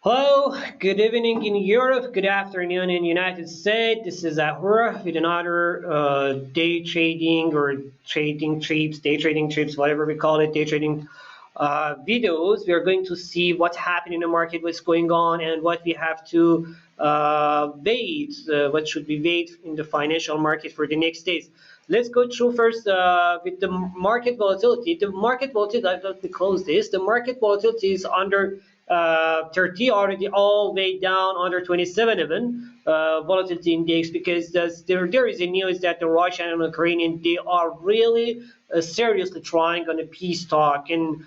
Hello, good evening in Europe, good afternoon in United States. This is Ahura with another day trading or day trading trips, whatever we call it, day trading videos. We are going to see what's happening in the market, what's going on, and what we have to wait, what should we wait in the financial market for the next days. Let's go through first with the market volatility. The market volatility, let me close this. The market volatility is under 30 already all the way down under 27 even volatility index because there is a news that the Russian and Ukrainian they are really seriously trying on a peace talk and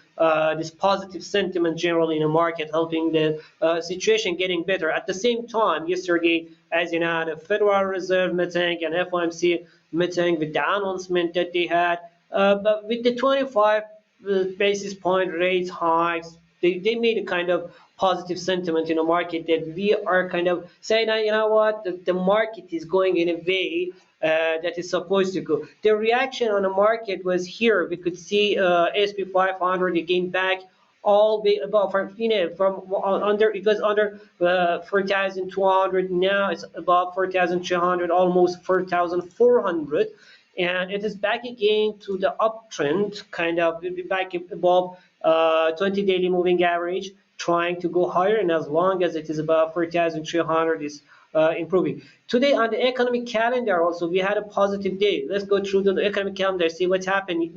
this positive sentiment generally in the market helping the situation getting better. At the same time, yesterday, as you know, the Federal Reserve meeting and FOMC meeting with the announcement that they had, but with the 25 basis point rate hikes they made a kind of positive sentiment in the market that we are kind of saying, you know what, the market is going in a way that is supposed to go. The reaction on the market was here. We could see SP 500 again back all the way above from under it was under 4,200. Now it's above 4,200, almost 4,400, and it is back again to the uptrend, kind of back above 20 daily moving average, trying to go higher, and as long as it is above 4,300 is improving. Today on the economic calendar also we had a positive day. Let's go through the economic calendar, see what's happening.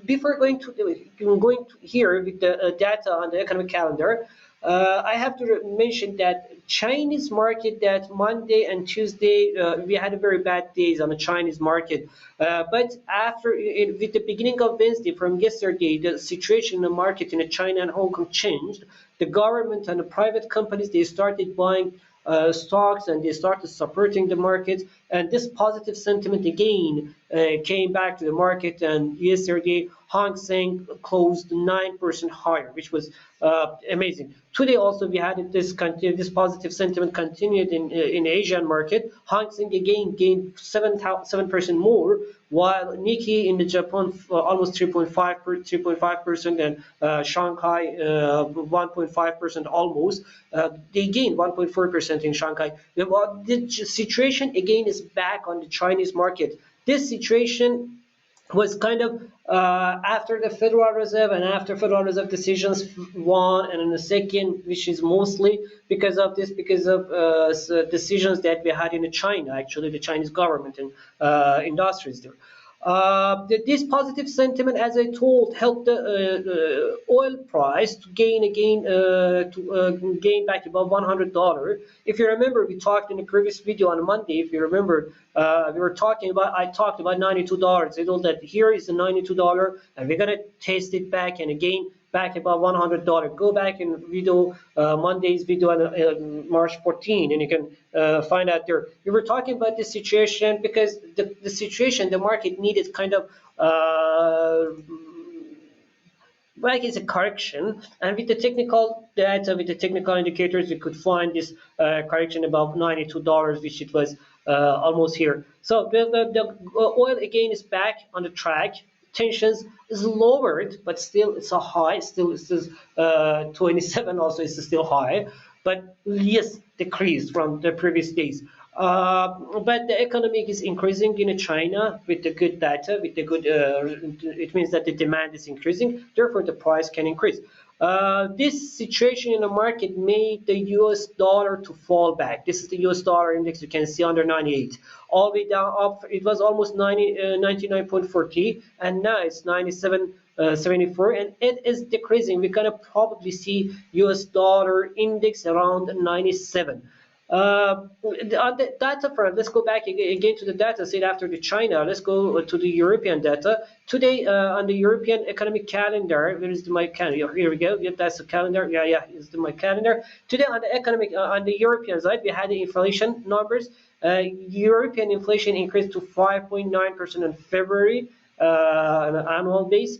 Before going to here with the data on the economic calendar, I have to mention that Chinese market, that Monday and Tuesday we had a very bad days on the Chinese market. But after with the beginning of Wednesday from yesterday, the situation in the market in China and Hong Kong changed. The government and the private companies they started buying stocks and they started supporting the market, and this positive sentiment again came back to the market, and yesterday Hang Seng closed 9% higher, which was amazing. Today also we had this positive sentiment continued in Asian market. Hang Seng again gained 7% more, while Nikkei in the Japan almost 3.5%, and Shanghai 1.5% almost. They gained 1.4% in Shanghai. The situation again is back on the Chinese market. This situation was kind of after the Federal Reserve and after Federal Reserve decisions one and in the second, which is mostly because of decisions that we had in China, actually the Chinese government and industries there. This positive sentiment, as I told, helped the oil price to gain back above $100. If you remember, we talked in the previous video on Monday. If you remember, I talked about $92. I told that here is the $92, and we're gonna test it back and again back above $100. Go back in video Monday's video on March 14, and you can find out there. We were talking about this situation because the situation the market needed kind of like it's a correction, and with the technical data, with the technical indicators, we could find this correction above $92, which it was almost here. So the oil again is back on the track. Tensions is lowered, but still it's a high. Still it's 27 also is still high, but yes, decreased from the previous days. But the economy is increasing in China with the good data, with the good. It means that the demand is increasing, therefore the price can increase. This situation in the market made the US dollar to fall back. This is the US dollar index. You can see under 98, all the way down up. It was almost 99.40, and now it's 97.74, and it is decreasing. We're gonna probably see US dollar index around 97. On the data front, let's go back again to the data set after the China. Let's go to the European data. Today on the European economic calendar, where is my calendar? Here we go. Yep, that's the calendar. Yeah, it's my calendar. Today on the economic, on the European side, we had the inflation numbers. European inflation increased to 5.9% in February on an annual base,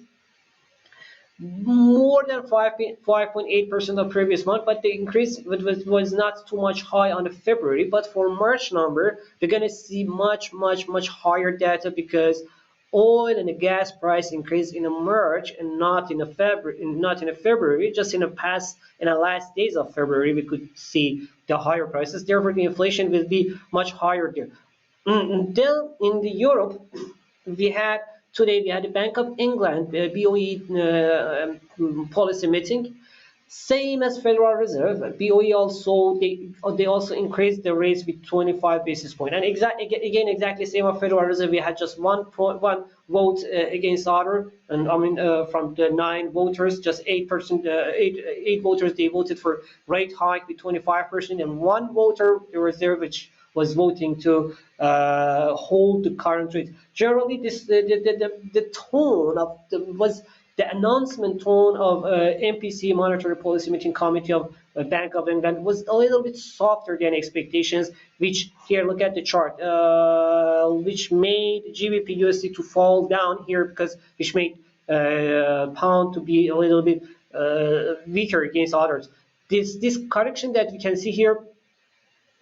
more than 5.8% of previous month, but the increase was not too much high on the February. But for March number, we're gonna see much higher data because oil and the gas price increased in a March and not in a February, not in a February. Just in the last days of February, we could see the higher prices. Therefore, the inflation will be much higher there. Then in the Europe, we had today we had the Bank of England BOE policy meeting, same as Federal Reserve. BOE also they also increased the rates with 25 basis point. And again exactly same as Federal Reserve. We had just one vote against other, and I mean from the 9 voters, just 8%, eight voters they voted for rate hike with 25%, and one voter the reserve which was voting to hold the current rate. Generally, the tone of was the announcement tone of MPC Monetary Policy Meeting Committee of Bank of England was a little bit softer than expectations. Which here, look at the chart, which made GBP USD to fall down here because which made pound to be a little bit weaker against others. This correction that we can see here,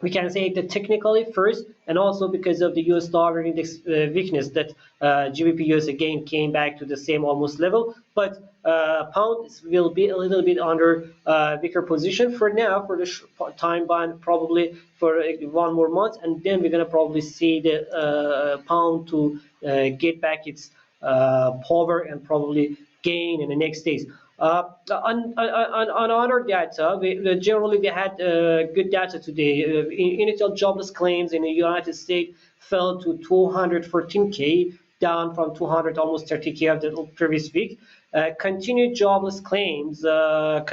we can say that technically first, and also because of the US dollar index weakness, that GBP US again came back to the same almost level, but pound will be a little bit under weaker position for now, for the time bond, probably for 1 more month, and then we're gonna probably see the pound to get back its power and probably gain in the next days. On other data, generally we had good data today. Initial jobless claims in the United States fell to 214K, down from 200 almost 30K of the previous week. Continuing jobless claim fell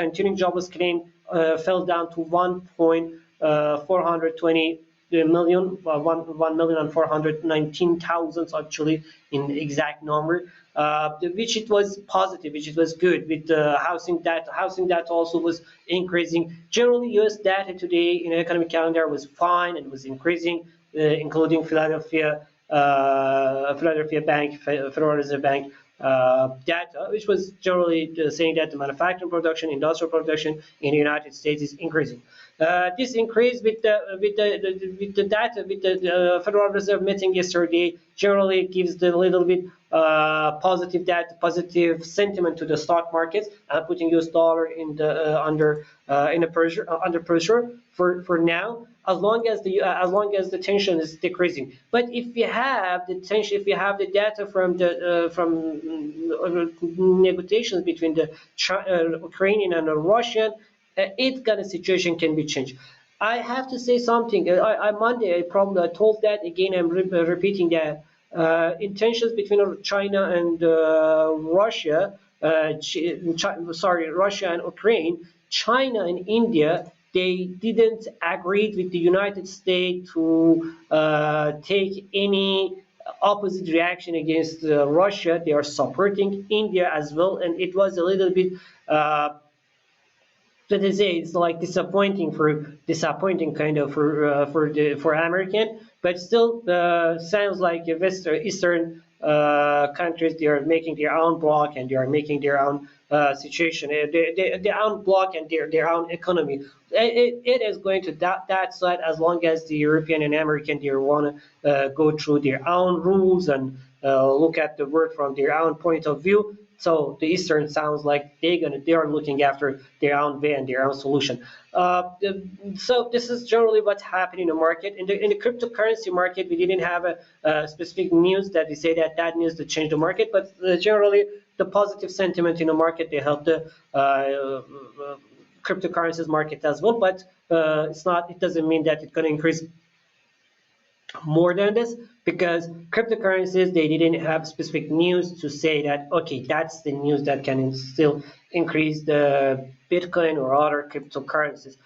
down to 1.420 million, 1,419,000 actually in exact number, which it was positive, which it was good. With the housing data also was increasing. Generally, U.S. data today in the economic calendar was fine and was increasing, including Philadelphia Bank, Federal Reserve Bank data, which was generally saying that the manufacturing production, industrial production in the United States is increasing. This increase with the data, with the Federal Reserve meeting yesterday, generally gives the little bit positive data, positive sentiment to the stock markets, putting US dollar in the under pressure for now, as long as the tension is decreasing. But if you have the tension, if you have the data from the negotiations between the Ukrainian and the Russian, it kind of situation can be changed. I have to say something. Monday I told that again. I'm repeating that intentions between China and Russia. Russia and Ukraine, China and India, they didn't agree with the United States to take any opposite reaction against Russia. They are supporting India as well, and it was a little bit. Let us say it's like disappointing kind of for American, but still sounds like Eastern countries, they are making their own block and they are making their own situation, their own block and their own economy. It is going to that side, as long as the European and American they want to go through their own rules and look at the world from their own point of view. So the Eastern sounds like they are looking after their own way and their own solution. So this is generally what's happening in the market. In the cryptocurrency market, we didn't have a specific news that we say that news to change the market, but generally the positive sentiment in the market, they help the cryptocurrencies market as well. But it doesn't mean that it's going to increase more than this, because cryptocurrencies, they didn't have specific news to say that okay, that's the news that can still increase the Bitcoin or other cryptocurrencies.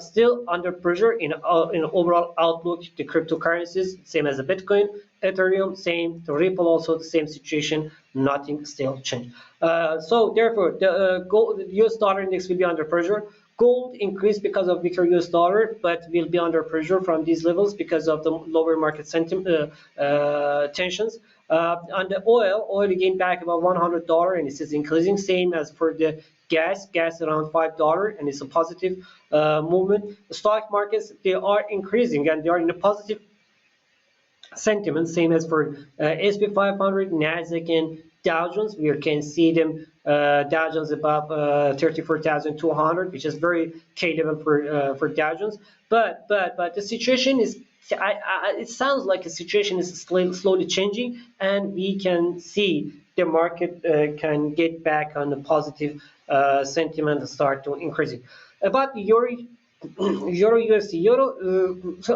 Still under pressure in overall outlook, the cryptocurrencies, same as the Bitcoin, Ethereum, same, the Ripple also the same situation, nothing still changed. So therefore the US dollar index will be under pressure. Gold increased because of weaker US dollar, but will be under pressure from these levels because of the lower market sentiment tensions. On the oil again back about $100, and it is increasing. Same as for the gas around $5, and it's a positive movement. The stock markets, they are increasing and they are in a positive sentiment, same as for SP 500, Nasdaq, and Dow Jones. We can see them. Dow Jones above 34,200, which is very key level for Dow Jones. But the situation is, it sounds like the situation is slowly changing, and we can see the market can get back on the positive sentiment and start to increasing. About the Euro USD,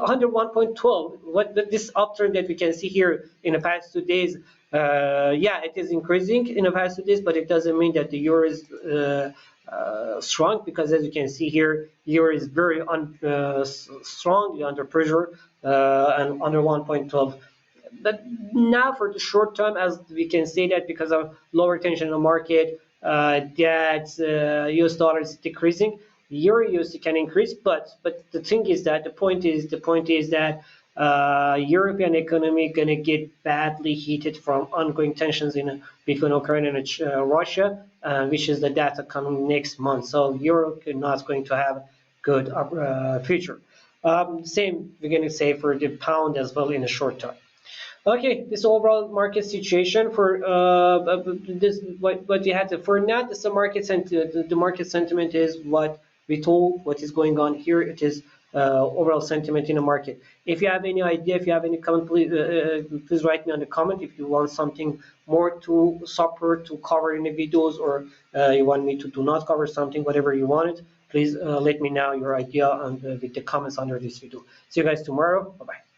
under 1.12. What this uptrend that we can see here in the past 2 days, yeah, it is increasing in the past 2 days, but it doesn't mean that the euro is strong, because as you can see here, euro is very strongly under pressure and under 1.12. But now for the short term, as we can say that because of lower tension in the market, that US dollar is decreasing, euro USD can increase, but the thing is that the point is that European economy gonna get badly heated from ongoing tensions in between Ukraine and Russia, which is the data coming next month. So Europe is not going to have good future. Same we're gonna say for the pound as well in the short term. Okay, this overall market situation for this what we had to, for now. This the market the market sentiment is what we told. What is going on here? It is overall sentiment in the market. If you have any idea, if you have any comment, please write me on the comment. If you want something more to support to cover in the videos, or you want me to do not cover something, whatever you want it, please let me know your idea with the comments under this video. See you guys tomorrow. Bye bye.